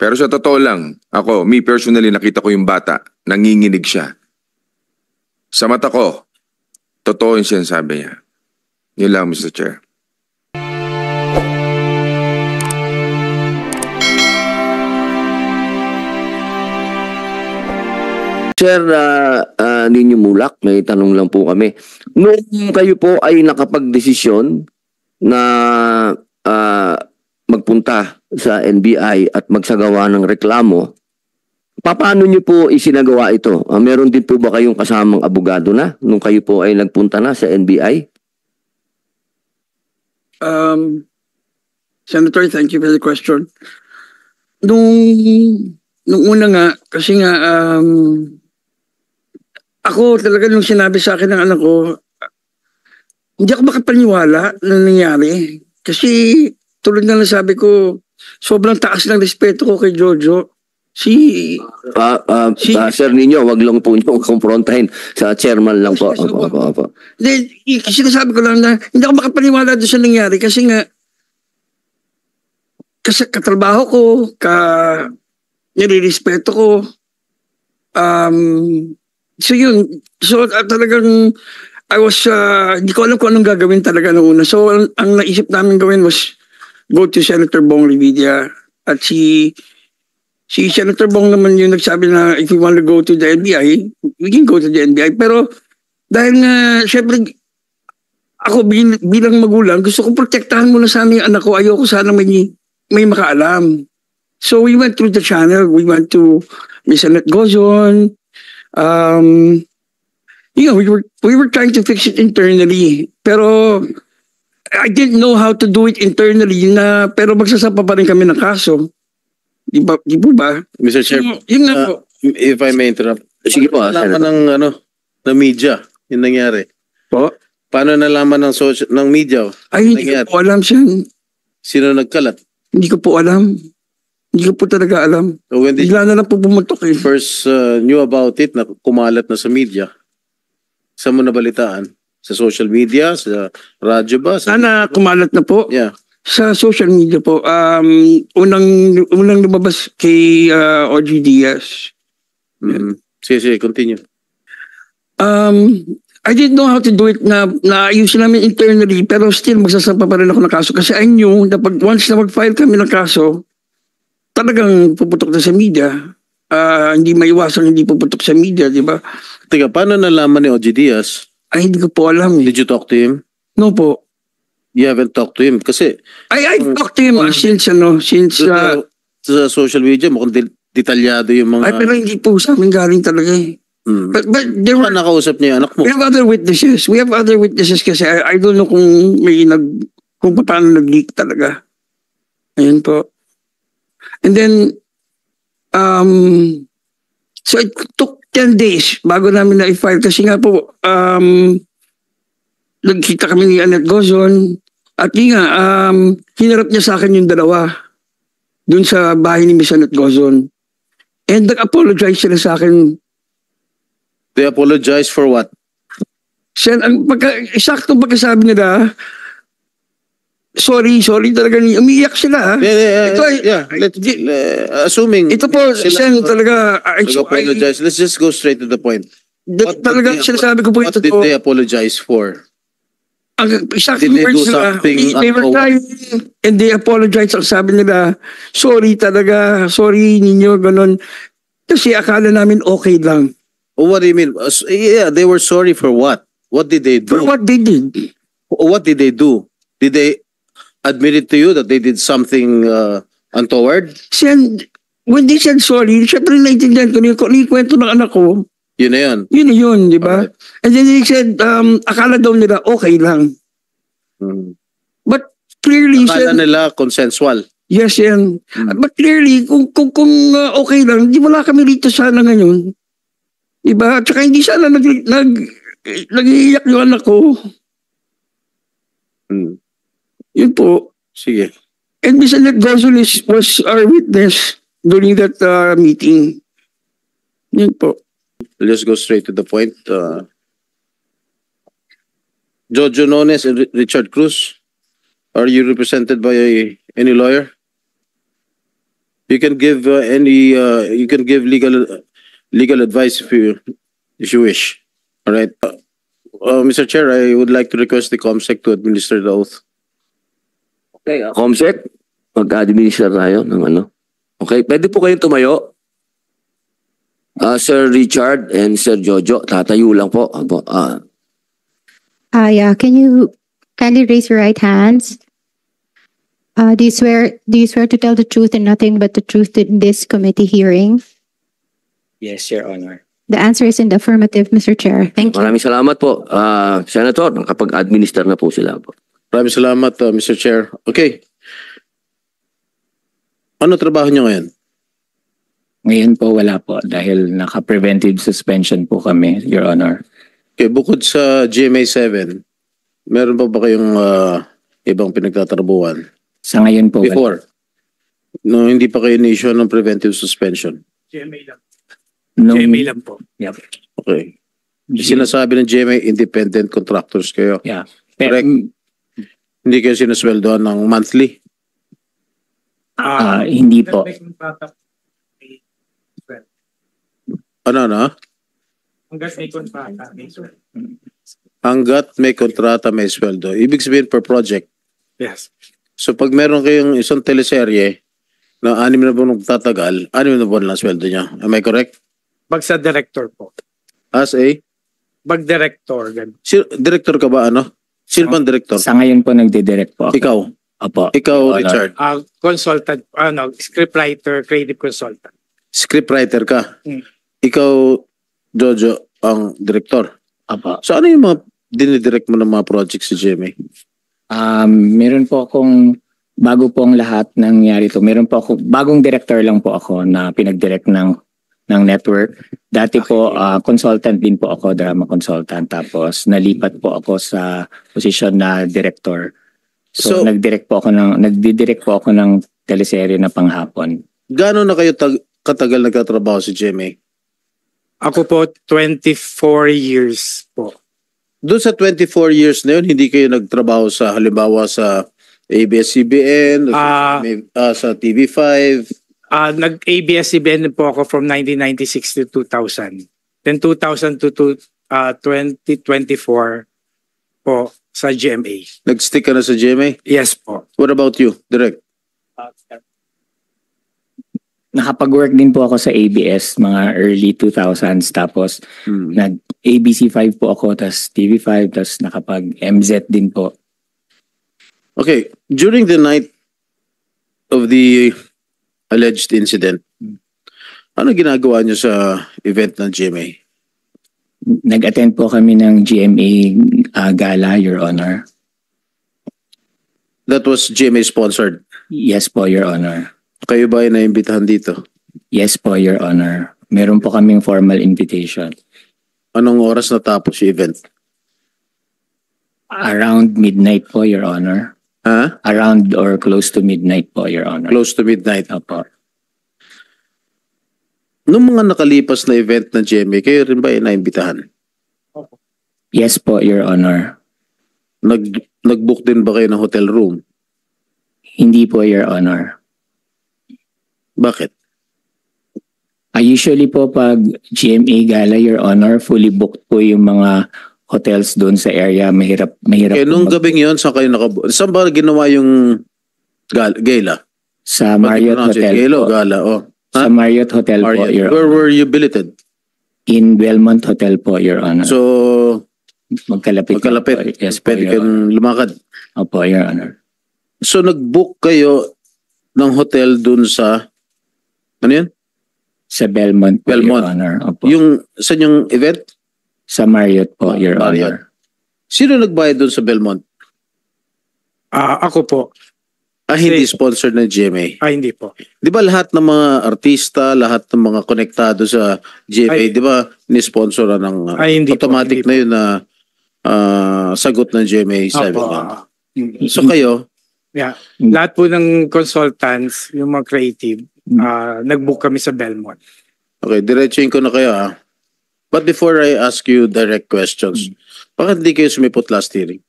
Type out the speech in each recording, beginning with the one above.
Pero sa totoo lang, me personally, nakita ko yung bata, nanginginig siya. Sa mata ko, totoo yung sinasabi niya. Yun lang, Mr. Chair. Sir Ninyo Mulak, may tanong lang po kami. Nung kayo po ay nakapagdesisyon na magpunta sa NBI at magsagawa ng reklamo, paano nyo po isinagawa ito? Meron din po ba kayong kasamang abogado na nung kayo po ay nagpunta na sa NBI? Senator, thank you for the question. Nung una nga, kasi nga, ako talaga nung sinabi sa akin ng anak ko, hindi ako makapaniwala na nangyari. Kasi tulad na sabi ko, sobrang taas ng respeto ko kay Jojo. Sir Ninyo, wag lang po nyo kumprontahin sa chairman lang po. Kasi sinasabi ko lang na hindi ako makapaniwala doon sa nangyari kasi nga kasi katrabaho ko, nire-respeto ko. So yun, talagang I was, hindi ko alam kung anong gagawin talaga noong una. So ang naisip namin gawin was go to Senator Bong Revilla at si Senator Bong naman yung nagsabi na if you want to go to the NBI, we can go to the NBI. Pero dahil nga, syempre, ako bilang magulang, gusto ko protektahan muna sana yung anak ko. Ayoko sana may makaalam. So we went through the channel. We went to Miss Annette Gozon. We were trying to fix it internally. Pero I didn't know how to do it internally pero magsasapa pa rin kami ng kaso. Di po ba? Mr. Chair, yun nga po. if I may interrupt. Sige po. Nalaman ng media yung nangyari. Po? Paano nalaman ng media? Ay, hindi ko po alam siya. Sino nagkalat? Hindi ko po alam. Hindi ko po talaga alam. So when did Bigla na lang po pumutok eh. first knew about it, na kumalat na sa media? Saan mo nabalitaan? Sa social media? Sa radyo ba? Sana kumalat na po. Yeah. Sa social media po. Unang lumabas kay OG Diaz. Sige, continue. I didn't know how to do it na ayusin namin internally pero still magsasampa pa rin ako ng kaso kasi I knew na once na mag-file kami ng kaso, talagang puputok na sa media. Hindi maiwasan hindi puputok sa media, di ba? Teka, paano nalaman ni OG Diaz? Ay, hindi ko po alam. Did you talk to him? No po. You haven't talked to him kasi I talked to him since sa social media mukhang detalyado yung mga... Ay, pero hindi po sa amin galing talaga eh. But there were... nakausap niya yung anak mo? We have other witnesses. Kasi I don't know kung kung paano nag-leak talaga. Ayun po. And then, so it took 10 days bago namin na-file kasi nga po, nagkita kami ni Annette Gozon at hinarap niya sa akin yung dalawa dun sa bahay ni Miss Annette Gozon. And nag-apologize sila sa akin. They apologize for what? Eksaktong pagkasabi nila, sorry talaga. Umiiyak sila. Assuming... Ito po, Sen, talaga... apologize. Let's just go straight to the point. Talaga, sinasabi ko po ito. What did they apologize for? Ang Did they do something they were crying and they apologized. Ang sabi nila, sorry talaga, sorry ninyo, ganun. Kasi akala namin okay lang. Oh, what do you mean? Yeah, they were sorry for what? What did they do? For what they did. What did they do? Did they admit it to you that they did something untoward? When they said sorry, syempre naintindihan ko yung kwento ng anak ko. Yun na yun. Yun, di ba? Alright. And then they said, akala daw nila okay lang. But clearly, Akala nila consensual. yes, yan. But clearly, kung okay lang, di wala kami rito sana ngayon. Di ba? At saka hindi sana nag-iiyak yung anak ko. Yun po. Sige. And Miss Annette Gozon was our witness during that meeting. Yun po. Let's go straight to the point. Jojo Nones and Richard Cruz, are you represented by any lawyer? You can give you can give legal advice if you wish. All right. Mr. Chair, I would like to request the COMSEC to administer the oath. Okay, Comsec, mag-administer tayo ng ano. Okay, pwede po kayong tumayo. Sir Richard and Sir Jojo, tatayo lang po. Yeah, can you kindly raise your right hands? Do you swear to tell the truth and nothing but the truth in this committee hearing? Yes, Your Honor. The answer is in the affirmative, Mr. Chair. Thank you. Maraming salamat po. Senator, nakapag-administer na po sila po. Maraming salamat, Mr. Chair. Okay. Ano trabaho niyo ngayon? Ngayon po wala po dahil naka-preventive suspension po kami, Your Honor. Okay, bukod sa GMA 7, meron pa ba kayong ibang pinagtatrabuhan? Sa ngayon po Before? No, hindi pa kayo ni-issue ng preventive suspension. GMA lang. Nung, GMA lang po. Yep. Okay. Sinasabi ng GMA, independent contractors kayo. Yeah. Correct. Hindi kayo sinusweldoan ng monthly. Hindi po. Ano? Hanggang may kontrata, may sweldo. Hanggat may kontrata, may sweldo. Ibig sabihin per project. Yes. So pag meron kayong isang teleserye na 6 na buwan tatagal, 6 na buwan lang sweldo niya. Am I correct? Bag sa director po. As a? Bag director. Ganun. Director ka ba ano? Sino bang director? Sa ngayon po nagdidirect po ako. Ikaw? Opo. Ikaw, Your Honor. Richard? Consultant, scriptwriter, creative consultant. Scriptwriter ka? Hmm. Ikaw, Jojo, ang director. Opo. So ano yung mga dinidirect mo ng mga projects sa GMA? Meron po akong bago po ang lahat nangyari to. Meron po ako bagong director lang po ako na pinag-direct ng network. Dati po consultant din po ako, drama consultant. Tapos nalipat po ako sa posisyon na director. So, So- nagdidirect po ako ng teleserye na panghapon. Gaano na kayo katagal nagtatrabaho sa GMA? Ako po, 24 years po. Doon sa 24 years na yun, hindi kayo nagtrabaho sa halimbawa sa ABS-CBN, sa TV5? Nag-ABS-CBN po ako from 1996 to 2000. Then 2000 to 2024 po sa GMA. Nag-stick ka na sa GMA? Yes po. What about you, Direk? Nakapag-work din po ako sa ABS mga early 2000s. Tapos nag-ABC5 po ako, tapos TV5, tapos nakapag-MZ din po. Okay, during the night of the alleged incident, ano ginagawa niyo sa event ng GMA? Nag-attend po kami ng GMA gala, Your Honor. That was GMA sponsored. Yes po, Your Honor. Kayo ba ay naimbitahan dito? Yes po, Your Honor. Meron po kaming formal invitation. Anong oras natapos yung event? Around midnight po, Your Honor. Ha? Around or close to midnight po, Your Honor. Close to midnight. Opo. Nung mga nakalipas na event ng GMA, kayo rin ba ay naimbitahan? Yes po, Your Honor. Nag-book din ba kayo ng hotel room? Hindi po, Your Honor. Bakit? Usually po pag GMA gala, Your Honor, fully booked po yung mga hotels doon sa area. Mahirap Kaya po nung gabing yun, saan kayo saan ba ginawa yung gala? sa Marriott Ba't Hotel Gala, po. gala, oh. Sa Marriott Hotel po, Marriott. Your Where Honor. were you billeted? In Belmont Hotel po, Your Honor. So, magkalapit. lang magkalapit. po. Yes po, Pwede Your Honor. kang lumakad. Opo, Your Honor. So, nag-book kayo ng hotel dun sa, ano yun? Sa Belmont po, Belmont. Your Honor. Opo. Saan yung event? Sa Marriott po, Your Marriott. Honor. Sino nagbayad dun sa Belmont? Ako po. Hindi sponsored ng GMA. Hindi po. Di ba lahat ng mga artista, lahat ng mga konektado sa GMA, di ba ni-sponsoran ng Hindi po, automatic hindi na yun na sagot ng GMA 7 Opo. yan. So kayo, Yeah. Lahat po ng consultants, yung mga creative, nag-book kami sa Belmont. okay, diretsuin ko na kayo ha. But before I ask you direct questions, bakit hindi kayo sumipot last hearing?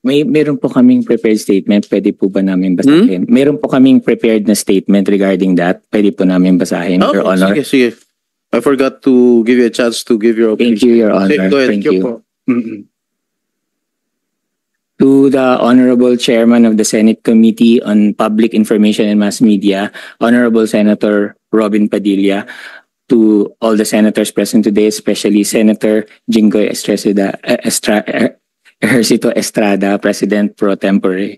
Meron po kaming prepared statement. Pwede po ba namin basahin? Meron po kaming prepared na statement regarding that. Pwede po namin basahin, Your Honor. Sige. I forgot to give you a chance to give your opinion. Thank you, Your Honor. Go ahead. Thank you. po. To the Honorable Chairman of the Senate Committee on Public Information and Mass Media, Honorable Senator Robin Padilla, to all the senators present today, especially Senator Jinggoy Ejercito Estrada, President pro tempore.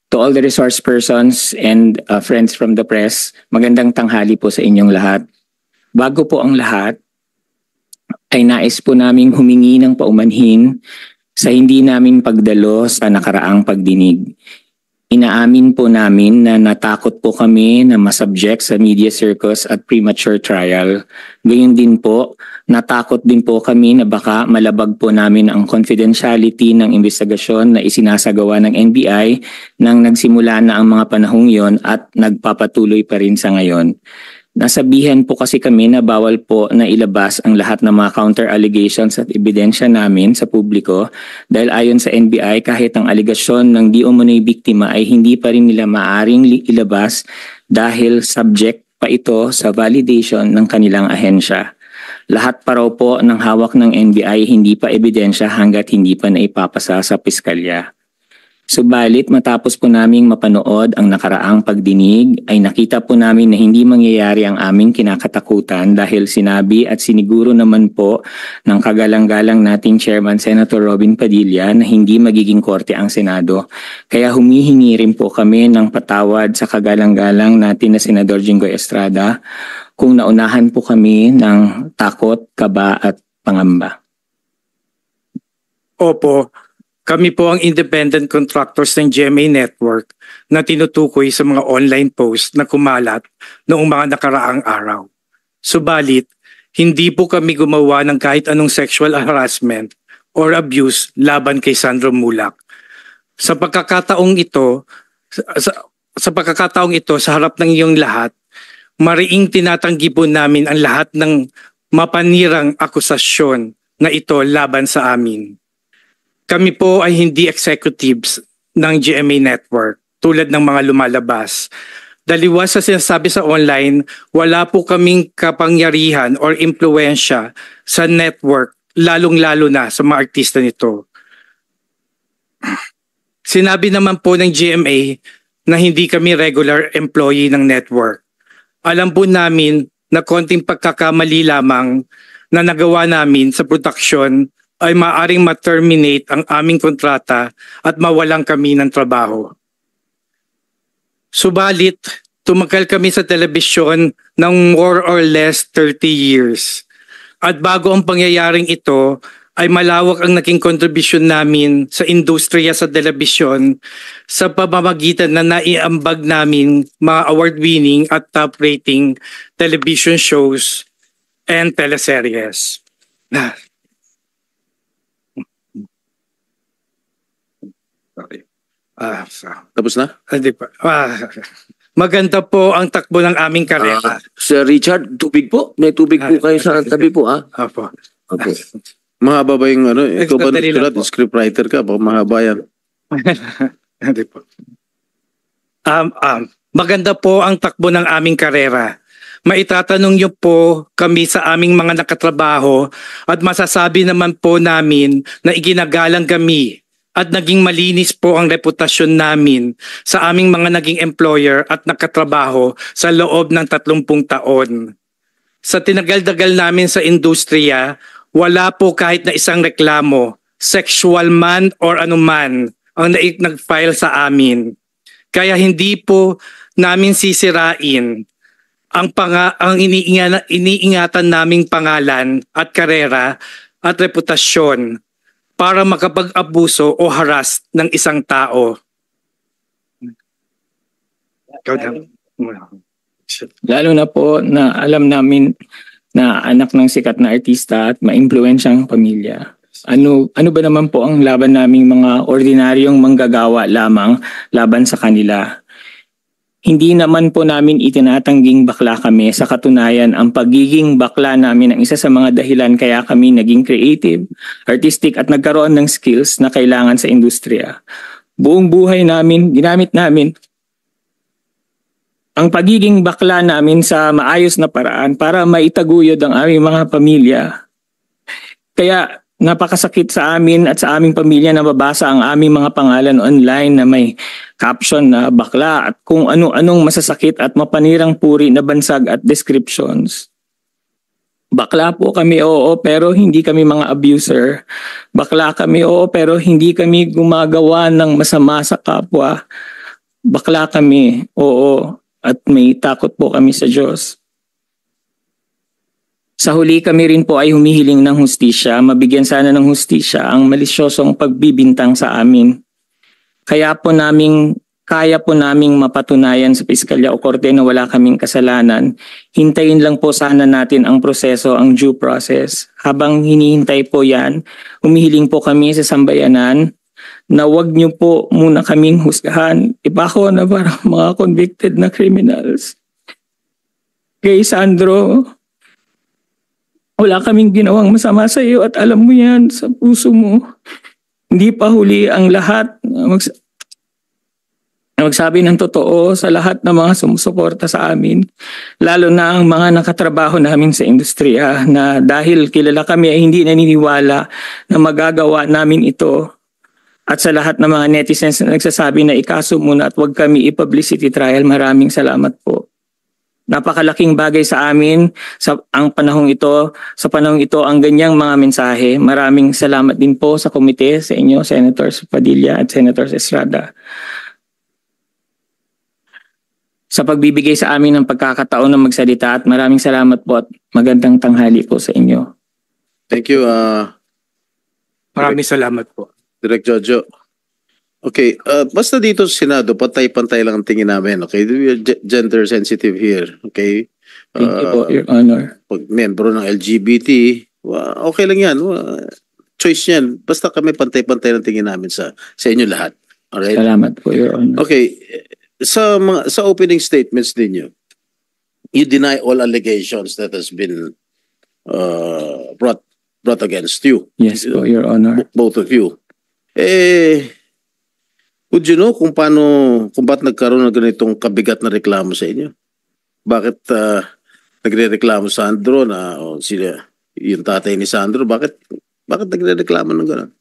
To all the resource persons and friends from the press, magandang tanghali po sa inyong lahat. Bago po ang lahat, ay nais po naming humingi ng paumanhin sa hindi namin pagdalo sa nakaraang pagdinig. Inaamin po namin na natakot po kami na masubject sa media circus at premature trial. Gayun din po, natakot din po kami na baka malabag po namin ang confidentiality ng investigasyon na isinasagawa ng NBI nang nagsimula na ang mga panahong yon at nagpapatuloy pa rin sa ngayon. Nasabihan po kasi kami na bawal po na ilabas ang lahat ng mga counter-allegations at ebidensya namin sa publiko dahil ayon sa NBI kahit ang aligasyon ng di umano'y biktima ay hindi pa rin nila maaring ilabas dahil subject pa ito sa validation ng kanilang ahensya. Lahat pa raw po ng hawak ng NBI hindi pa ebidensya hanggat hindi pa naipapasa sa piskalya. Subalit matapos po naming mapanood ang nakaraang pagdinig ay nakita po namin na hindi mangyayari ang aming kinakatakutan dahil sinabi at siniguro naman po ng kagalang-galang nating Chairman Senator Robin Padilla na hindi magiging korte ang Senado. Kaya humihingi rin po kami ng patawad sa kagalang-galang natin na Senador Jinggoy Estrada kung naunahan po kami ng takot, kaba at pangamba. Opo. Kami po ang independent contractors ng GMA Network na tinutukoy sa mga online post na kumalat noong mga nakaraang araw. Subalit, hindi po kami gumawa ng kahit anong sexual harassment or abuse laban kay Sandro Mulak. Sa pagkakataong ito, sa harap ng iyong lahat, mariing tinatanggi po namin ang lahat ng mapanirang akusasyon na ito laban sa amin. Kami po ay hindi executives ng GMA Network tulad ng mga lumalabas. Daliwas sa sinasabi sa online, wala po kaming kapangyarihan or impluensya sa network, lalong-lalo na sa mga artista nito. Sinabi naman po ng GMA na hindi kami regular employee ng network. Alam po namin na konting pagkakamali lamang na nagawa namin sa production ay maaaring ma-terminate ang aming kontrata at mawalan kami ng trabaho. Subalit, tumagal kami sa telebisyon ng more or less 30 years. At bago ang pangyayaring ito, ay malawak ang naging kontribusyon namin sa industriya sa telebisyon sa pamamagitan na naiambag namin mga award-winning at top-rating television shows and teleseries. Tapos na? Hindi pa. Maganda po ang takbo ng aming karera. Sir Richard, tubig po. May tubig po kayo sa tabi po, ha? Opo. Okay. Mahaba ba yung ano? Ikaw ba Sandali lang po. scriptwriter ka? Baka mahaba yan. Hindi po. Maganda po ang takbo ng aming karera. Maitatanong niyo po kami sa aming mga nakatrabaho at masasabi naman po namin na iginagalang kami at naging malinis po ang reputasyon namin sa aming mga naging employer at nakatrabaho sa loob ng 30 taon. Sa tinagal-dagal namin sa industriya, wala po kahit na isang reklamo, sexual man or anuman, ang nag-file sa amin. Kaya hindi po namin sisirain ang iniingatan naming pangalan at karera at reputasyon para makapag-abuso o harass ng isang tao. Lalo na po na alam namin na anak ng sikat na artista at maimpluwensyang pamilya. Ano ba naman po ang laban naming mga ordinaryong manggagawa lamang laban sa kanila? Hindi naman po namin itinatangging bakla kami. Sa katunayan, ang pagiging bakla namin ang isa sa mga dahilan kaya kami naging creative, artistic at nagkaroon ng skills na kailangan sa industriya. Buong buhay namin, ginamit namin ang pagiging bakla namin sa maayos na paraan para maitaguyod ang aming mga pamilya. Kaya napakasakit sa amin at sa aming pamilya na mabasa ang aming mga pangalan online na may caption na bakla at kung ano-anong masasakit at mapanirang puri na bansag at descriptions. Bakla po kami, oo, pero hindi kami mga abuser. Bakla kami, oo, pero hindi kami gumagawa ng masama sa kapwa. Bakla kami, oo, at may takot po kami sa Diyos. Sa huli kami rin po ay humihiling ng hustisya, mabigyan sana ng hustisya ang malisyosong pagbibintang sa amin. Kaya po naming mapatunayan sa piskalya o korte na wala kaming kasalanan. Hintayin lang po sana natin ang proseso, ang due process. Habang hinihintay po yan, humihiling po kami sa sambayanan na wag niyo po muna kaming husgahan. Iba ko na parang mga convicted na criminals. Kay Sandro, wala kaming ginawang masama sa iyo at alam mo yan sa puso mo. Hindi pa huli ang lahat magsabi ng totoo sa lahat ng mga sumusuporta sa amin. Lalo na ang mga nakatrabaho namin sa industriya na dahil kilala kami ay hindi naniniwala na magagawa namin ito. At sa lahat ng mga netizens na nagsasabi na ikaso muna at huwag kami i-publicity trial, maraming salamat po. Napakalaking bagay sa amin sa panahong ito ang ganyang mga mensahe. Maraming salamat din po sa komite, sa inyo, Senators Padilla at Senators Estrada, sa pagbibigay sa amin ng pagkakataon na magsalita, at maraming salamat po at magandang tanghali po sa inyo. Thank you, Maraming salamat po. Direk Jojo. Okay, basta dito sa Senado, pantay-pantay lang ang tingin namin, okay? We are gender sensitive here, okay? Thank you po, Your Honor. Pag membro ng LGBT, okay lang yan. Choice yan. Basta kami pantay-pantay lang tingin namin sa inyo lahat. Alright? Salamat po, Your Honor. Okay, sa opening statements ninyo, you deny all allegations that has been brought against you. Yes po, Your Honor. Both of you. Would you know kung ba't nagkaroon ng ganitong kabigat na reklamo sa inyo? Bakit nagre-reklamo Sandro na yung tatay ni Sandro, bakit nagre-reklamo ng gano'n?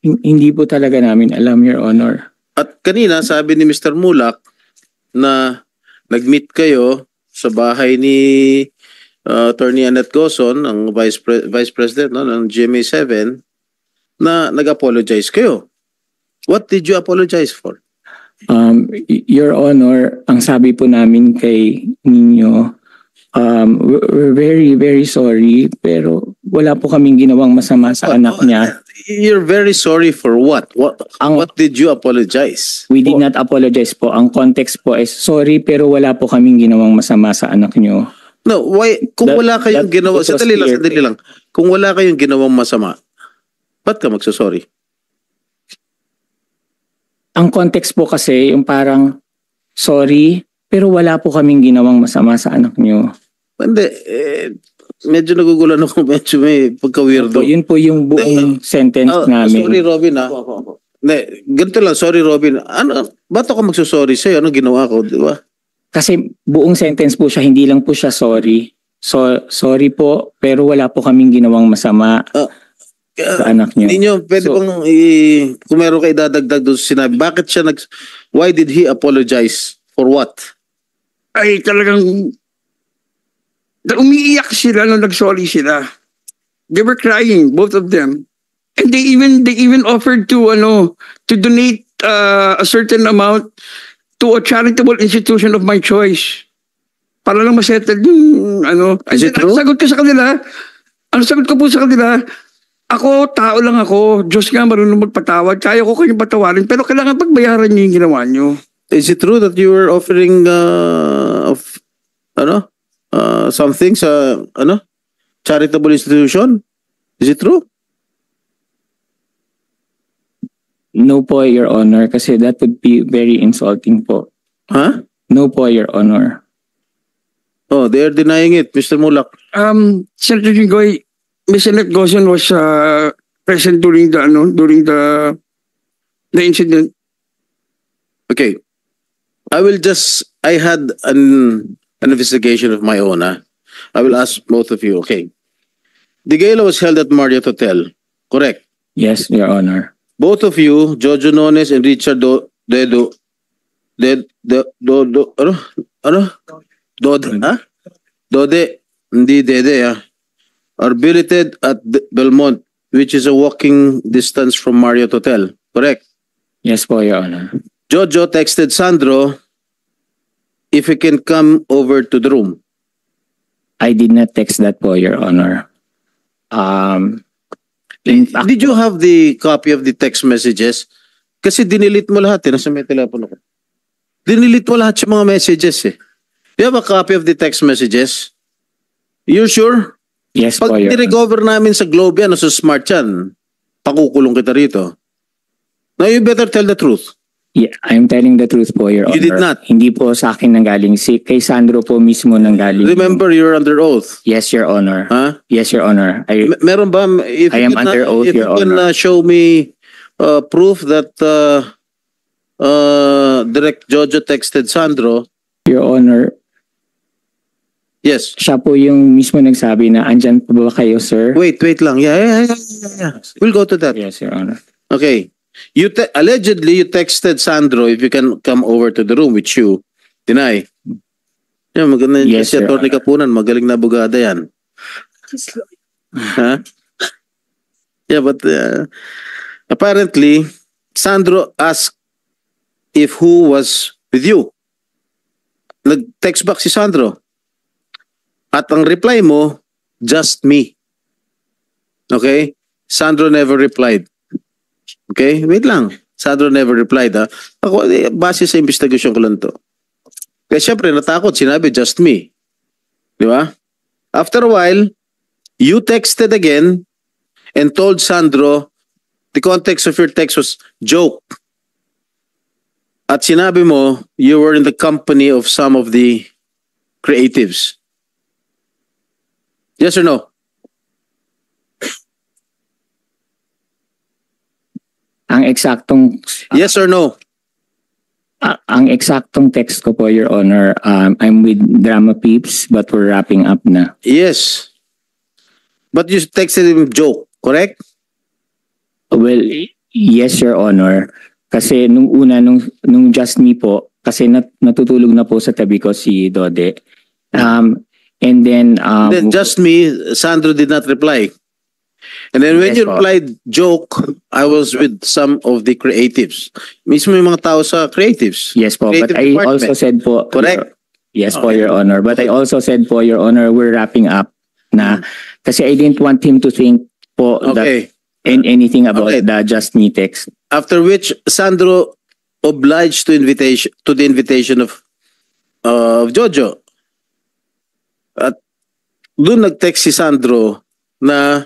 Hindi po talaga namin alam, Your Honor. At kanina sabi ni Mr. Mulak na nag-meet kayo sa bahay ni Attorney Annette Gozon, ang Vice President ng GMA7, na nag-apologize kayo. What did you apologize for? Your Honor, ang sabi po namin kay ninyo, we're very, very sorry, pero wala po kaming ginawang masama sa anak niya. You're very sorry for what? What did you apologize? We did not apologize po. Ang context po is, sorry, pero wala po kaming ginawang masama sa anak niyo. No, why? Kung wala kayong ginawa, sandali lang. Kung wala kayong ginawang masama, ba't ka magsasorry? Ang context po kasi yung parang, sorry, pero wala po kaming ginawang masama sa anak niyo. Hindi, medyo nagugulan ako, medyo may pagka-weirdo. Yun po yung buong sentence namin. Sorry, Robin, ha? Ganito lang, sorry, Robin. Ba't ako magsasorry sa'yo? Anong ginawa ko, di ba? Kasi buong sentence po siya, hindi lang po siya sorry. Sorry po, pero wala po kaming ginawang masama sa anak niyo. Hindi nyo, pwede bang, kung meron kayo dadagdag doon sa sinabi, why did he apologize? For what? Ay, talagang umiiyak sila nung nag-sorry sila. They were crying, both of them. And they even offered to donate a certain amount to a charitable institution of my choice. Para lang masettle yung Is it true? Ang sagot ko po sa kanila, ako, tao lang ako. Diyos nga marunong magpatawad. Kaya ko kayong patawarin. Pero kailangan pagbayaran niyo yung ginawa niyo. Is it true that you were offering something sa charitable institution? Is it true? No po, Your Honor, kasi that would be very insulting po. Huh? No po, Your Honor. Oh, they are denying it, Mr. Mulak. Senator Jinggoy, Ms. Annette Gozon was present during the incident. Okay. I had an investigation of my own. I will ask both of you. Okay. The gala was held at Marriott Hotel. Correct. Yes, Your Honor. Both of you, Jojo Nones and Richard Dode, hindi Dede, are billeted at Belmont, which is a walking distance from Marriott Hotel. Correct. Yes po, Your Honor. Jojo texted Sandro if he can come over to the room. I did not text that po, Your Honor. In fact, Did you have the copy of the text messages? Kasi dinilit mo lahat eh. Nasa may telepono ko. Dinilit mo lahat yung mga messages eh. You have a copy of the text messages? You're sure? yes po, Pag Your Honor. nirecover namin sa Globe yan o sa Smart yan, pakukulong kita rito. Now you better tell the truth. Yeah, I'm telling the truth po, Your Honor. You did not? Hindi po sa akin nanggaling. Kay Sandro po mismo nanggaling. Remember, you're under oath. Yes, Your Honor. Huh? Yes, Your Honor. Meron ba? If I am you can, under oath, if Your you can Honor. show me proof that Direct Jojo texted Sandro. Your Honor, Yes. siya po yung mismo nagsabi na andyan po ba kayo, sir? Wait lang. Yeah. We'll go to that. Yes, Your Honor. Okay. Allegedly, you texted Sandro if you can come over to the room with you. Deny. Yeah, maganda yan. Yes, Si Your Atty. Kapunan, magaling na abogada yan. Huh? Yeah, but apparently, Sandro asked if who was with you. Nag-text back si Sandro. At ang reply mo, just me. Okay? Sandro never replied. Okay? Wait lang. Sandro never replied, ha? Ako, base sa investigasyon ko lang to. Kaya syempre, natakot. Sinabi, just me. Di ba? After a while, you texted again and told Sandro the context of your text was joke. At sinabi mo, you were in the company of some of the creatives. Yes or no? Ang eksaktong Yes or no? ang eksaktong text ko po, Your Honor, I'm with Drama Peeps but we're wrapping up na. Yes. But you texted him joke, correct? Well, yes, Your Honor. Kasi nung una, nung just me po, kasi natutulog na po sa tabi ko si Dode. And then, Then just me, Sandro did not reply. And then when Yes you po. replied joke, I was with some of the creatives. Mismo yung mga tao sa creatives. yes po, but Creative I department. also said po, Correct? yes po, Your Honor. But I also said po, Your Honor, we're wrapping up na kasi I didn't want him to think po that Okay. anything about Okay. the just me text. After which, Sandro obliged to the invitation of Jojo. At doon nag-text si Sandro na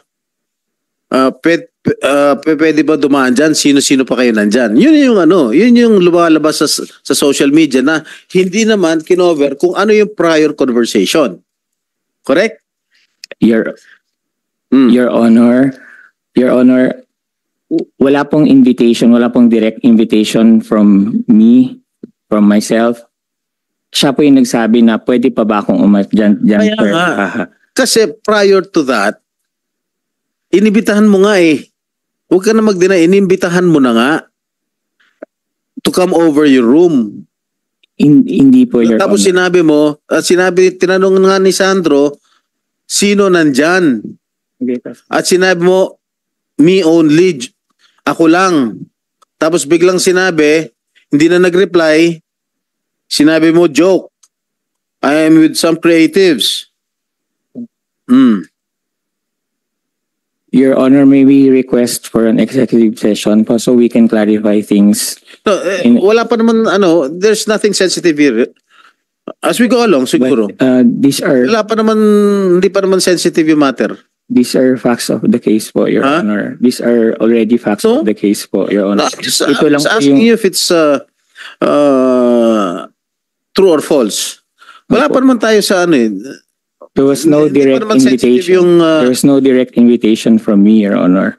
pwede ba dumaan dyan? Sino-sino pa kayo nandyan? Yun yung lumalabas sa social media na hindi naman kinover kung ano yung prior conversation. Correct? Your Mm. Your Honor, wala pong invitation, wala pong direct invitation from me, from myself. Siya po yung nagsabi na pwede pa ba akong dyan, Kaya sir? nga. Kasi prior to that, inibitahan mo nga eh. Huwag ka na mag-deny, inibitahan mo na nga to come over your room. Hindi po, Your Tapos Honor. sinabi mo, tinanong nga ni Sandro, sino nandyan? At sinabi mo, me only, ako lang. Tapos biglang sinabi, hindi na nag-reply, sinabi mo, joke. I am with some creatives. Your Honor, may we request for an executive session po so we can clarify things. No, wala pa naman, there's nothing sensitive here. As we go along, siguro. But these are Hindi pa naman sensitive yung matter. facts of the case po, Your Huh? Honor. These are already facts So? of the case po, Your No, Honor. I'm just Ito lang po asking yung you if it's True or false? Wala pa naman tayo sa ano eh. There was no Hindi pa direct naman sensitive invitation. yung, There was no direct invitation from me, Your Honor.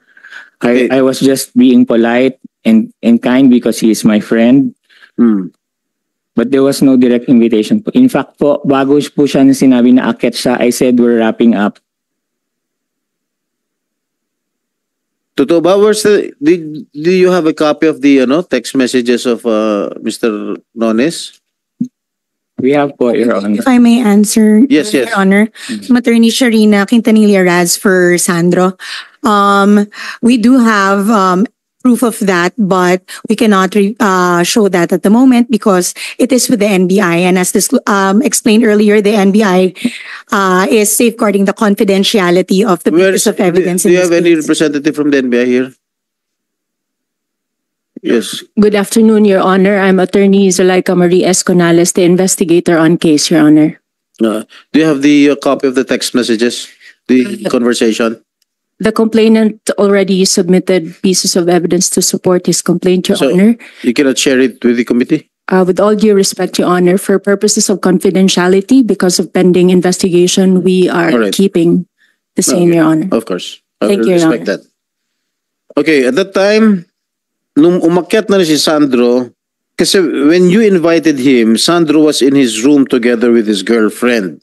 Okay. I was just being polite and kind because he is my friend. But there was no direct invitation po. In fact po, bago po siya na sinabi na akit siya, I said we're wrapping up. Totoo ba? Do you have a copy of the text messages of Mr. Nones? We have po, Your Honor. If I may answer, Yes, yes. Your Honor, I'm Attorney Sharina Quintanilla Raz for Sandro. We do have proof of that, but we cannot show that at the moment because it is with the NBI. And as this explained earlier, the NBI is safeguarding the confidentiality of the pieces of evidence. Do you in have this any case. representative from the NBI here? Yes. Good afternoon, Your Honor. I'm Attorney Zuleika Marie Esconales, the investigator on case, Your Honor. Do you have the copy of the text messages? The conversation? The complainant already submitted pieces of evidence to support his complaint, Your So- Honor. You cannot share it with the committee? With all due respect, Your Honor, for purposes of confidentiality, because of pending investigation, we are All right. keeping the same, Okay. Your Honor. Of course. I Thank will you, Your respect Honor. that. Okay, at that time, nung umakyat na si Sandro, kasi when you invited him, Sandro was in his room together with his girlfriend.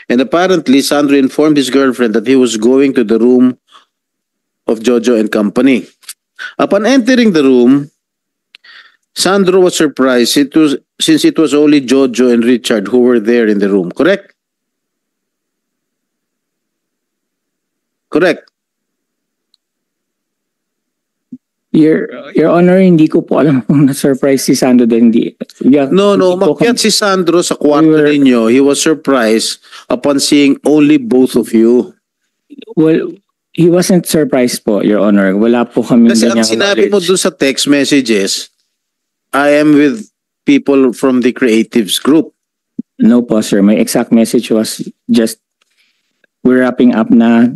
And apparently, Sandro informed his girlfriend that he was going to the room of Jojo and company. Upon entering the room, Sandro was surprised since it was only Jojo and Richard who were there in the room. Correct? Correct. Your Honor, hindi ko po alam kung na-surprise si Sandro din. Yeah, No, hindi po umakyat kami- si Sandro sa kwarto We were- ninyo. He was surprised upon seeing only both of you. Well, he wasn't surprised po, Your Honor. Wala po kami Kasi ang sinabi mo dun sa text messages, I am with people from the creatives group. No po, sir. My exact message was just, we're wrapping up na.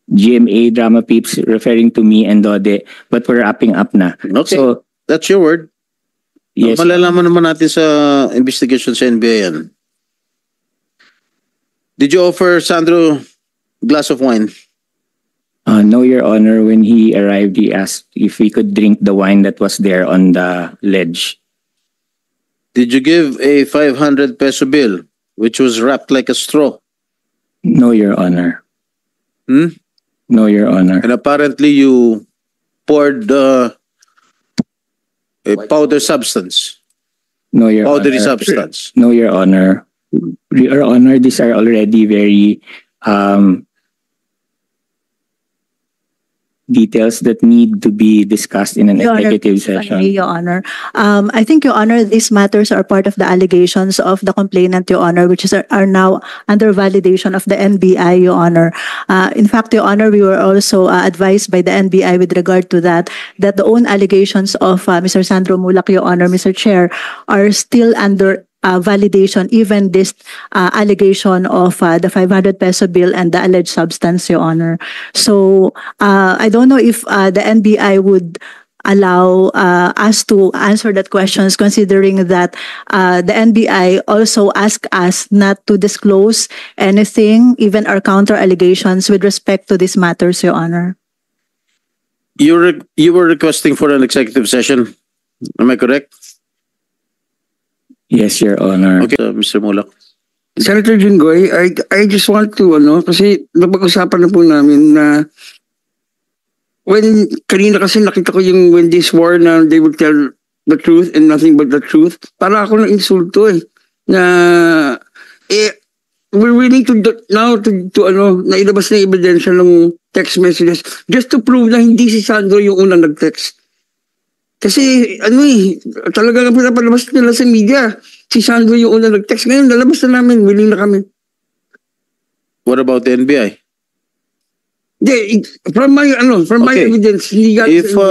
GMA Drama Peeps referring to me and Dode, but we're wrapping up na. Okay, So, that's your word. yes. Malalaman naman natin sa investigation sa NBI yan. Did you offer Sandro a glass of wine? No, Your Honor. When he arrived, he asked if we could drink the wine that was there on the ledge. Did you give a 500 peso bill which was wrapped like a straw? No, Your Honor. Hmm? No, Your Honor. And apparently you poured a powder substance, No, Your powdery Honor. substance. No, Your Honor. Your Honor, these are already very details that need to be discussed in an Your Honor, executive if I session. may, Your Honor. I think, Your Honor, these matters are part of the allegations of the complainant, Your Honor, which are now under validation of the NBI, Your Honor. In fact, Your Honor, we were also advised by the NBI with regard to that the own allegations of Mr. Sandro Mulak, Your Honor, Mr. Chair, are still under validation, even this allegation of the 500 peso bill and the alleged substance, Your Honor. So I don't know if the NBI would allow us to answer that questions, considering that the NBI also asked us not to disclose anything, even our counter allegations with respect to these matters, Your Honor. You were requesting for an executive session. Am I correct? Yes, Your Honor. Okay, Mr. Mulak. Senator Jinggoy, I just want to, kasi napag-usapan na po namin na kanina kasi nakita ko yung when they swore na they would tell the truth and nothing but the truth, para ako na insulto na we're willing to now to na ilabas na ebidensya ng text messages just to prove na hindi si Sandro yung unang nag-text. Kasi talagang pinapalabas nila sa media, si Sandro yung unang nag-text. Ngayon, lalabas na namin, willing na kami. What about the NBI? From my Okay. evidence, hindi galing If sa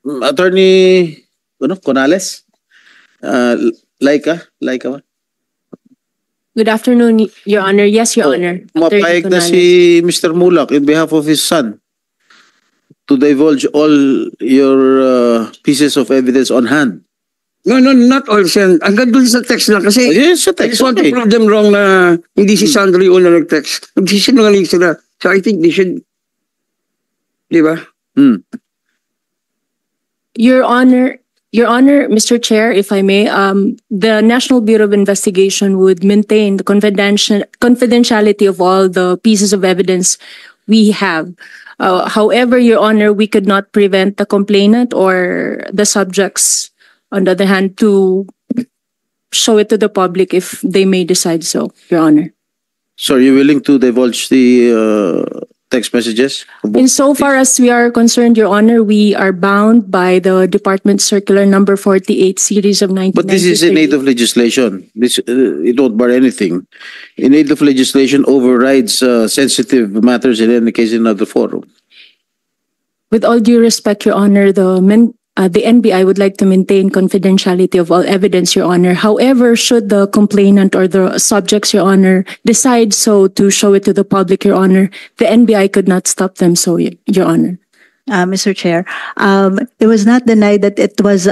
NBI. Attorney Conales, Laika what? Good afternoon, Your Honor. Yes, Your Honor. Mapayag na Attorney si Mr. Mulak in behalf of his son to divulge all your pieces of evidence on hand. No, not all send. Hanggang dun sa text lang. Kasi Yes, sa I text. just want to Okay. prove them wrong na hindi si Sandro yung una nag-text. Nagsisinungaling sila. So I think they should, di ba? Your Honor, Mr. Chair, if I may, the National Bureau of Investigation would maintain the confidentiality of all the pieces of evidence we have. However, Your Honor, we could not prevent the complainant or the subjects, on the other hand, to show it to the public if they may decide so, Your Honor. So are you willing to divulge the text messages? Insofar as we are concerned, Your Honor, we are bound by the Department Circular Number 48 Series of 1993. But this is in aid of legislation. This it won't bar anything. In aid of legislation overrides sensitive matters in any case in another forum. With all due respect, Your Honor, the NBI would like to maintain confidentiality of all evidence, Your Honor. However, should the complainant or the subjects, Your Honor, decide so to show it to the public, Your Honor, the NBI could not stop them so, Your Honor. Mr. Chair, it was not denied that it was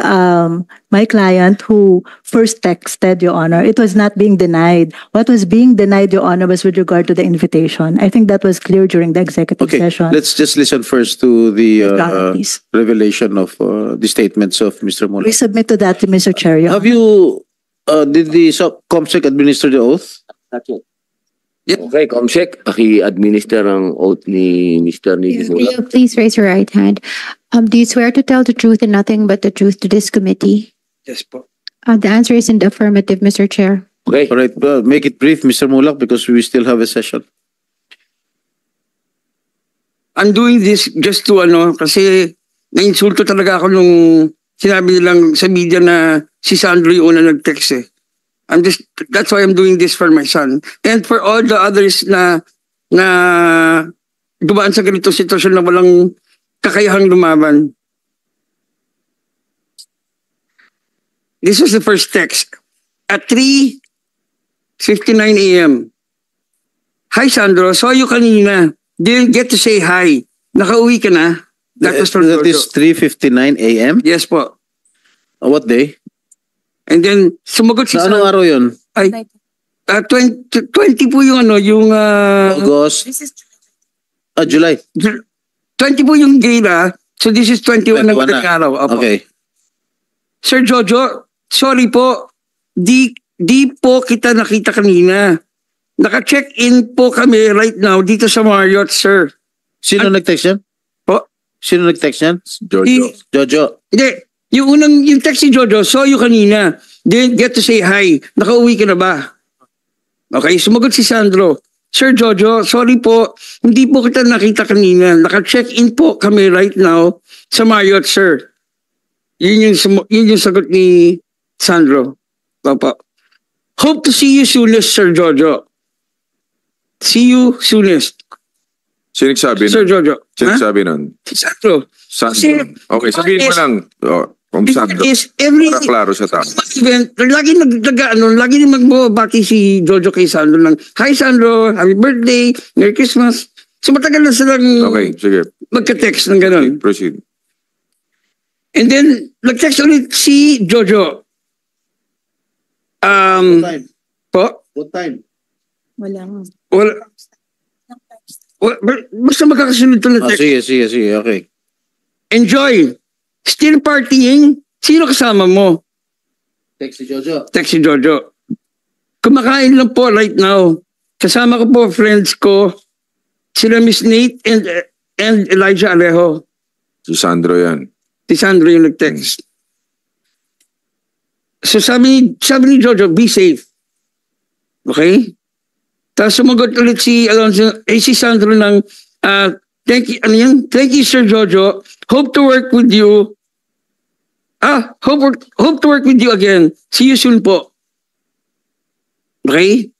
my client who first texted, Your Honor. It was not being denied. What was being denied, Your Honor, was with regard to the invitation. I think that was clear during the executive Okay, session. let's just listen first to the Please. revelation of the statements of Mr. We Mola. submit to that, Mr. Chair. Your Have you, did the COMSEC administer the oath? Okay, Comsec, paki-administer ang oath ni Mr. Nidi Will Mulak. you please raise your right hand? Do you swear to tell the truth and nothing but the truth to this committee? Yes po. The answer is in the affirmative, Mr. Chair. Okay. All right, make it brief, Mr. Mulak, because we still have a session. I'm doing this just to kasi nainsulto talaga ako nung sinabi nilang sa media na si Sandro yung una nag-text eh. That's why I'm doing this for my son. And for all the others na dumaan sa ganitong sitwasyon na walang kakayahang lumaban. This was the first text. At 3:59 a.m. Hi Sandro, saw you kanina. Didn't get to say hi. Nakauwi ka na? That was from That Jojo. is 3:59 a.m.? Yes po. What day? And then sumagot si Sa anong araw yun? Ay, 20 po yung August? July. 20 po yung gala. So this is 21 ng 21 na. araw. Opo. Okay. Sir Jojo, sorry po. Di po kita nakita kanina. Naka-check-in po kami right now dito sa Marriott, sir. Sino nag-text yan? Po? Sino nag-text yan? Jojo. Jojo. Hindi. Yung text si Jojo, saw you kanina. Didn't get to say hi. Nakauwi ka na ba? Okay, sumagot si Sandro. Sir Jojo, sorry po. Hindi po kita nakita kanina. Naka-check-in po kami right now sa Marriott, sir. Yun yung sagot ni Sandro. Papa. Hope to see you soonest, Sir Jojo. See you soonest. Sino nagsabi Sir nun? Jojo. Sino Ha? nagsabi nun? Si Sandro. Sandro. Okay, sabihin mo lang. Kung Sandro. Is every Para klaro sa tao. event, lagi lagi magbabati si Jojo kay Sandro lang. Hi Sandro, happy birthday, Merry Christmas. So matagal na silang Okay, sige. magka-text ng gano'n. Proceed. And then, nag-text ulit si Jojo. What time? Po? What time? Wala. Basta magkakasunod to na text. Sige. Okay. Enjoy. Still partying. Sino kasama mo? Text si Jojo. Text si Jojo. Kumakain lang po right now. Kasama ko po friends ko. Sila Miss Nate and Elijah Alejo. Si Sandro yan. Si Sandro yung nag-text. So sabi ni Jojo, be safe. Okay? Tapos sumagot ulit si Alonzo, si Sandro ng, thank you Sir Jojo. Hope to work with you. Hope to work with you again. See you soon po. Okay?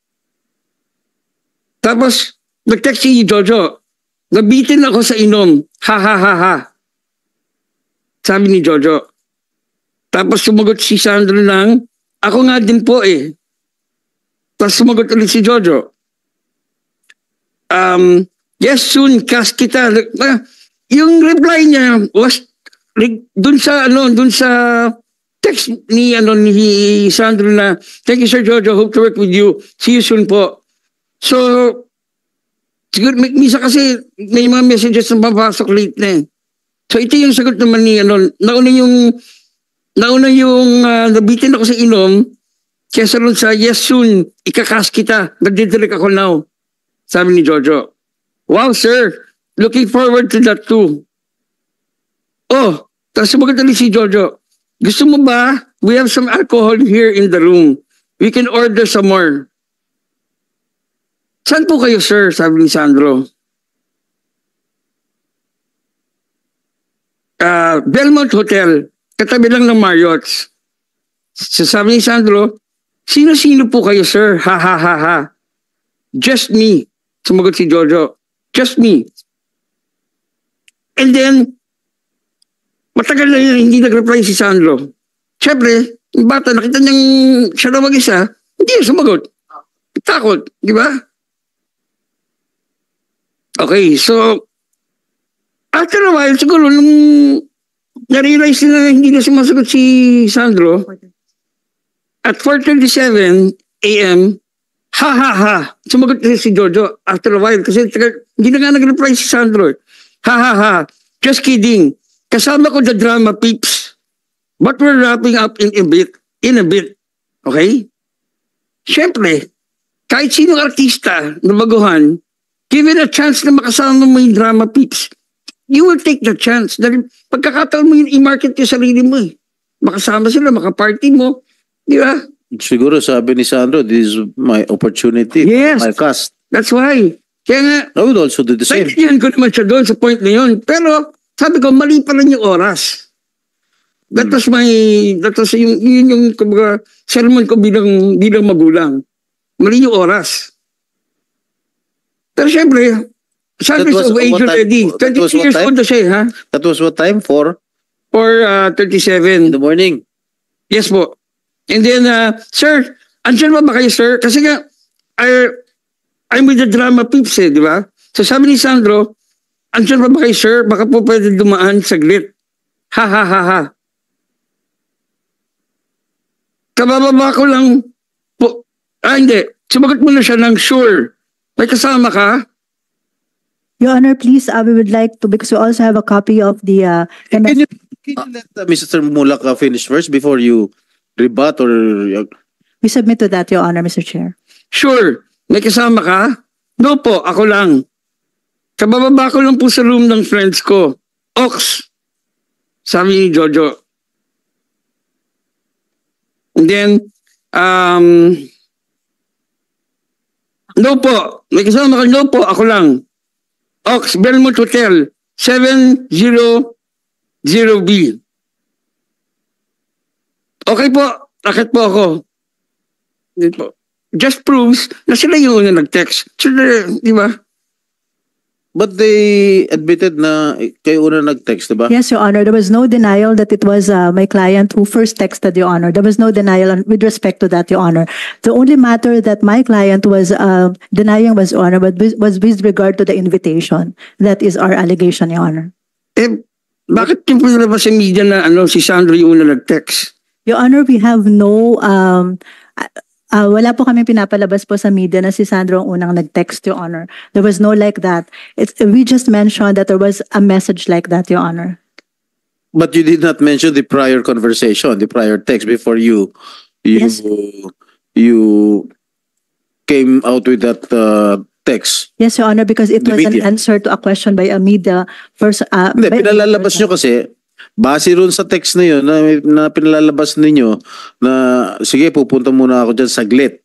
Tapos, nag-text si Jojo, nabitin ako sa inom. Ha ha ha ha. Sabi ni Jojo. Tapos sumagot si Sandro ng, ako nga din po eh. Tapos sumagot ulit si Jojo. Yes, soon, cast kita. Yung reply niya was dun sa text ni Sandro na, thank you Sir Jojo, hope to work with you. See you soon po. So, siguro, misa kasi may mga messages na papasok late na eh. So, ito yung sagot naman ni, nauna yung nabitin ako sa inom, kesa ron sa, yes soon, ikakas kita, nagdidirect ako now. Sabi ni Jojo. Wow, sir, looking forward to that too. Oh, tapos sumagot ulit si Jojo. Gusto mo ba? We have some alcohol here in the room. We can order some more. Saan po kayo, sir? Sabi ni Sandro. Belmont Hotel. Katabi lang ng Marriott's. Sabi ni Sandro, sino-sino po kayo, sir? Ha, ha, ha, ha. Just me. Sumagot si Jojo. Just me. And then, matagal na yun, hindi nag-reply si Sandro. Siyempre, yung bata, nakita niyang siya na mag-isa, hindi na sumagot. Takot, di ba? Okay, so, after a while, siguro, nung na-realize na hindi na sumasagot si Sandro, at 4:37 a.m., ha ha ha, sumagot na si Jojo after a while kasi hindi na nga nag-reply si Sandro. Ha ha ha, just kidding. Kasama ko the drama peeps. But we're wrapping up in a bit. Okay? Siyempre, kahit sinong artista na baguhan, given a chance na makasama mo yung drama peeps, you will take the chance. Dahil pagkakataon mo yun, i-market yung sarili mo eh. Makasama sila, makaparty mo. Di ba? Siguro sabi ni Sandro, this is my opportunity. Yes. My cast. That's why. Kaya nga, I would also do the same. naintindihan ko naman siya doon sa point na yun. Pero, sabi ko, mali pa rin yung oras. That was yung kumbaga, sermon ko bilang magulang. Mali yung oras. Pero syempre, Sandro is of age already. 22 years old na siya, ha? That was what time? 37. In the morning. Yes po. And then, sir, andyan ba kayo, sir? Kasi nga, I'm with the drama peeps eh, di ba? So sabi ni Sandro, andyan ba kayo, sir? Baka po pwede dumaan saglit. Ha, ha, ha, ha. Kabababa ko lang po. Hindi. Sumagot mo na siya ng sure. May kasama ka? Your Honor, please, we would like to, because we also have a copy of the... Can you let Mr. Mulak finish first before you rebut or... We submit to that, Your Honor, Mr. Chair. Sure. May kasama ka? No po, ako lang. Kabababa ko lang po sa room ng friends ko. Ox. Sabi ni Jojo. And then, no po. May kasama ka? No po, ako lang. Ox, Belmont Hotel, 700B. Okay po, akit po ako. Just proves na sila yung una nag-text. So, di ba? But they admitted na kayo una nag-text, di ba? Yes, Your Honor. There was no denial that it was my client who first texted, Your Honor. There was no denial with respect to that, Your Honor. The only matter that my client was denying was, Your Honor, but was with regard to the invitation. That is our allegation, Your Honor. Bakit yung pinalabas sa media na si Sandro yung una nag-text? Your Honor, we have no... wala po kami pinapalabas po sa media na si Sandro ang unang nag-text, Your Honor. There was no like that. We just mentioned that there was a message like that, Your Honor. But you did not mention the prior conversation, the prior text before you Yes. you came out with that text. Yes, Your Honor, because it The was an media. answer to a question by a media person. Hindi, pinalalabas nyo kasi, base ron sa text na yun, na pinalalabas ninyo, na sige, pupunta muna ako dyan saglit.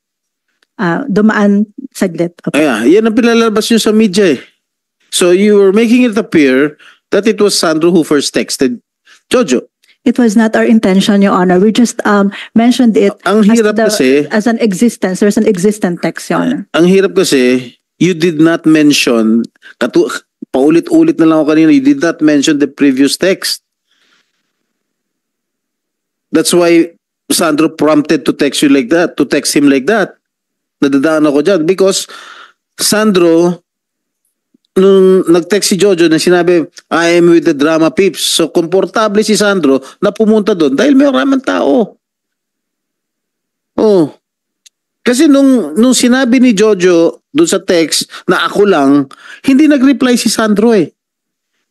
Dumaan saglit. Okay. Yan ang pinalalabas nyo sa media eh. So you were making it appear that it was Sandro who first texted Jojo. It was not our intention, Your Honor. We just mentioned it Ang hirap kasi, as an existence. There's an existent text, Your Honor. ang hirap kasi, you did not mention, paulit-ulit na lang ako kanina, you did not mention the previous text. That's why Sandro prompted to text you like that, to text him like that. Nadadaan ako dyan because Sandro nung nag-text si Jojo na sinabi, I am with the drama peeps. So, komportable si Sandro na pumunta doon dahil may maraming tao. Oh. Kasi nung sinabi ni Jojo doon sa text na ako lang, hindi nag-reply si Sandro eh.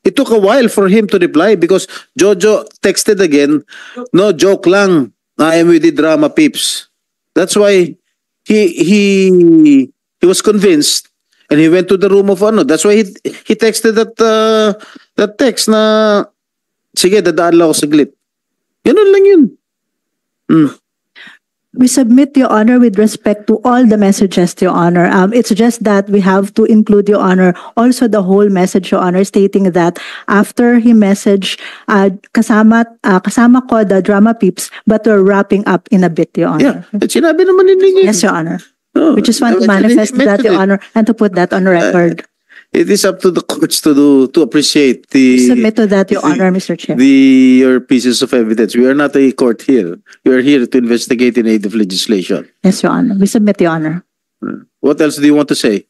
It took a while for him to reply because Jojo texted again, no, joke lang. I am with the drama peeps. That's why he was convinced and he went to the room of ano. That's why he texted that text na sige, dadaan lang ako saglit. Ganun lang yun. We submit, Your Honor, with respect to all the messages, Your Honor. It's just that we have to include, Your Honor, also the whole message, Your Honor, stating that after he messaged, kasama ko the drama peeps, but we're wrapping up in a bit, Your Honor. Yeah, sinabi naman nila. Yes, Your Honor. Oh, We just want to manifest that, Your Honor, and to put that on record. It is up to the courts to appreciate Submit to that, Your Honor, Mr. Chair. your pieces of evidence. We are not a court here. We are here to investigate in aid of legislation. Yes, Your Honor. We submit, Your Honor. What else do you want to say?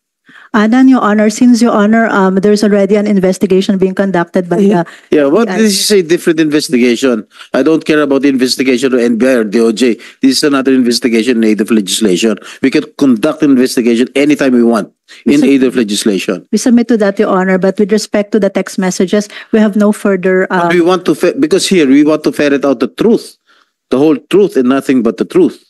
Then, Your Honor, since, Your Honor, there's already an investigation being conducted by the... Yeah, what this is a different investigation. I don't care about the investigation of NBI or DOJ. This is another investigation in aid of legislation. We can conduct an investigation anytime we want in aid of legislation. We submit to that, Your Honor, but with respect to the text messages, we have no further... We want to because here we want to ferret out the truth, the whole truth and nothing but the truth.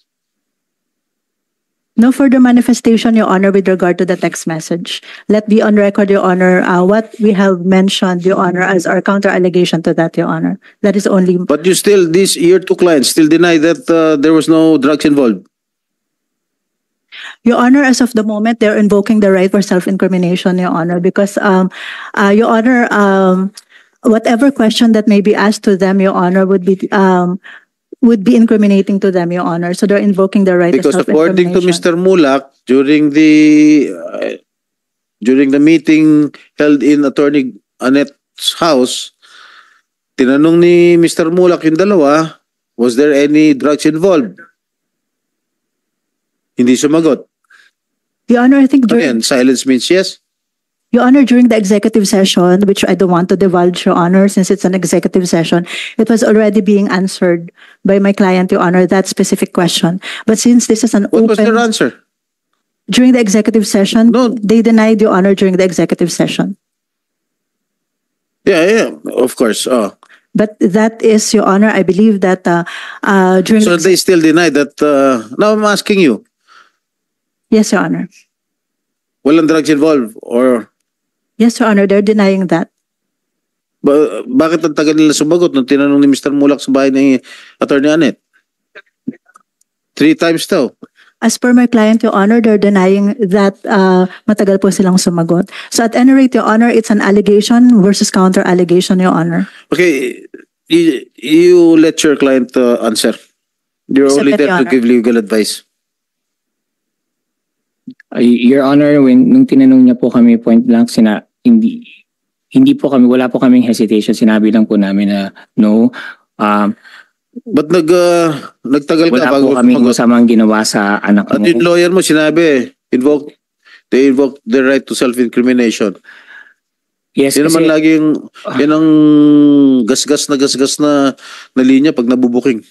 No further manifestation, Your Honor, with regard to the text message. Let be on record, Your Honor, what we have mentioned, Your Honor, as our counter-allegation to that, Your Honor. That is only... But you still, your two clients still deny that there was no drugs involved. Your Honor, as of the moment, they're invoking the right for self-incrimination, Your Honor, because, Your Honor, whatever question that may be asked to them, Your Honor, would be incriminating to them, Your Honor. So they're invoking the right Because to according to self-incrimination. Mr. Mulak, during the meeting held in Attorney Annette's house, tinanong ni Mr. Mulak yung dalawa, was there any drugs involved? Hindi sumagot. Your Honor, I think Ayan, silence means yes. Your Honor, during the executive session, which I don't want to divulge, Your Honor, since it's an executive session, it was already being answered by my client, Your Honor, that specific question. But since this is an What was open... their answer? During the executive session, No. they denied, Your Honor, during the executive session. Yeah, of course. Oh. But that is, Your Honor, I believe that during... So the they still deny that. Now I'm asking you, Yes, Your Honor. walang drugs involved or Yes, Your Honor, they're denying that. bakit ang tagal nila sumagot nung tinanong ni Mr. Mulak sa bahay ni Attorney Annette? 3 times daw. As per my client, Your Honor, they're denying that matagal po silang sumagot. So at any rate, Your Honor, it's an allegation versus counter-allegation, Your Honor. Okay, you let your client answer. You're only Submit, there Your to Honor. give legal advice. Your Honor, nung tinanong niya po kami point blank, hindi po kami, wala po kaming hesitation. Sinabi lang po namin na no. Ba't nagtagal ka Wala bago po kaming sumagot? masamang ginawa sa anak At mo. yung lawyer mo sinabi, they invoke the right to self-incrimination. Yes, Yan naman kasi lagi yan ang gasgas na linya pag nabubuking.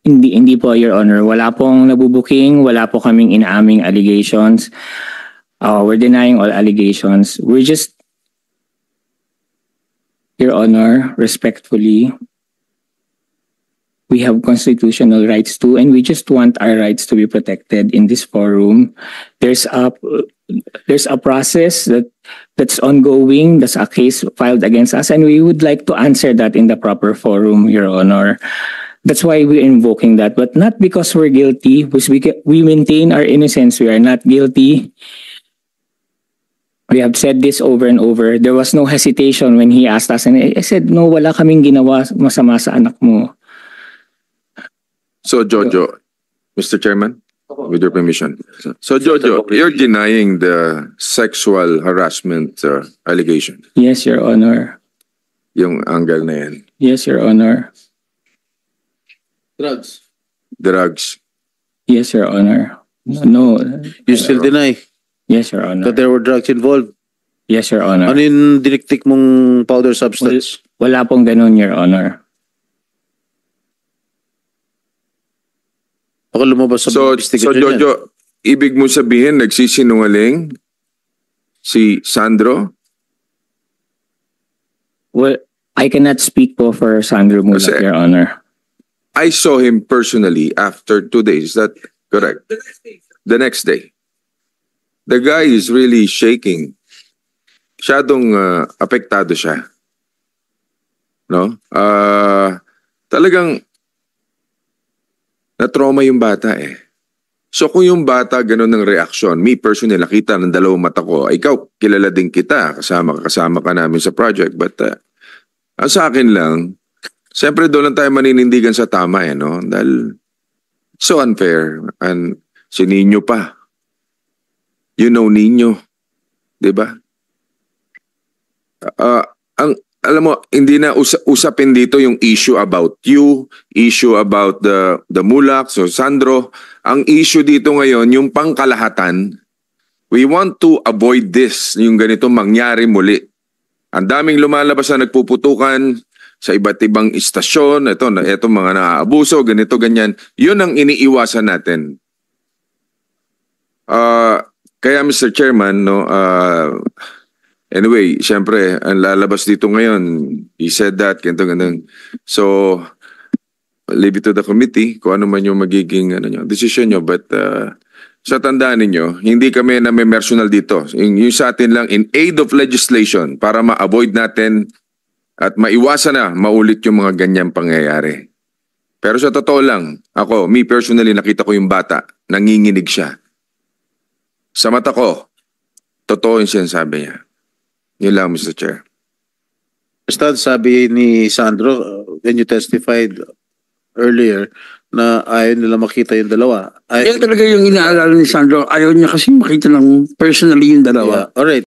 hindi po, Your Honor. Wala pong nabubuking, wala po kaming inaaming allegations. We're denying all allegations. We're just, Your Honor, respectfully, we have constitutional rights too, and we just want our rights to be protected in this forum. There's a process that's ongoing. There's a case filed against us, and we would like to answer that in the proper forum, Your Honor. That's why we're invoking that, but not because we're guilty, because we maintain our innocence. We are not guilty. We have said this over and over. There was no hesitation when he asked us, and I said, no, wala kaming ginawa masama sa anak mo. So, Jojo, Mr. Chairman, with your permission. So, Jojo, you're denying the sexual harassment allegation. Yes, Your Honor. Yung angle na yan. Yes, Your Honor. Drugs. Drugs. Yes, Your Honor. No. You still deny Yes, Your Honor. that there were drugs involved. Yes, Your Honor. Ano yung diniktik mong powder substance? Wala pong ganun, Your Honor. Baka lumabas sa So investigation yan. Jojo, ibig mo sabihin nagsisinungaling si Sandro? Well, I cannot speak po for Sandro Mulak, Kasi- Your Honor. I saw him personally after 2 days. Is that correct? The next day. The guy is really shaking. Masyadong apektado siya. No? Talagang na-trauma yung bata eh. So kung yung bata ganun ng reaksyon, me personally, nakita ng dalawang mata ko, ikaw, kilala din kita, kasama ka namin sa project. But ang sa akin lang, siyempre doon lang tayo maninindigan sa tama eh, no? Dahil so unfair. And si Nino pa. You know Nino. Diba? Alam mo, hindi na usapin dito yung issue about you, issue about the Mulak, so Sandro. Ang issue dito ngayon, yung pangkalahatan, we want to avoid this, yung ganito mangyari muli. Ang daming lumalabas na nagpuputukan sa iba't ibang istasyon, ito mga naaabuso, ganito, ganyan. Yun ang iniiwasan natin. Kaya Mr. Chairman, no, anyway, syempre, ang lalabas dito ngayon, he said that, ganito, ganito. So, leave it to the committee kung ano man yung magiging decision nyo. But sa tandaan ninyo, hindi kami na may personal dito. Yung sa atin lang, in aid of legislation, para ma-avoid natin at maiwasan na maulit yung mga ganyang pangyayari. Pero sa totoo lang, ako, me personally, nakita ko yung bata, nanginginig siya. Sa mata ko, totoo yung sinasabi niya. Yun lang, Mr. Chair. Basta sabi ni Sandro, when you testified earlier, na ayaw nila makita yung dalawa. Yan talaga yung inaalala ni Sandro. Ayaw niya kasi makita ng personally yung dalawa. Yeah. Alright.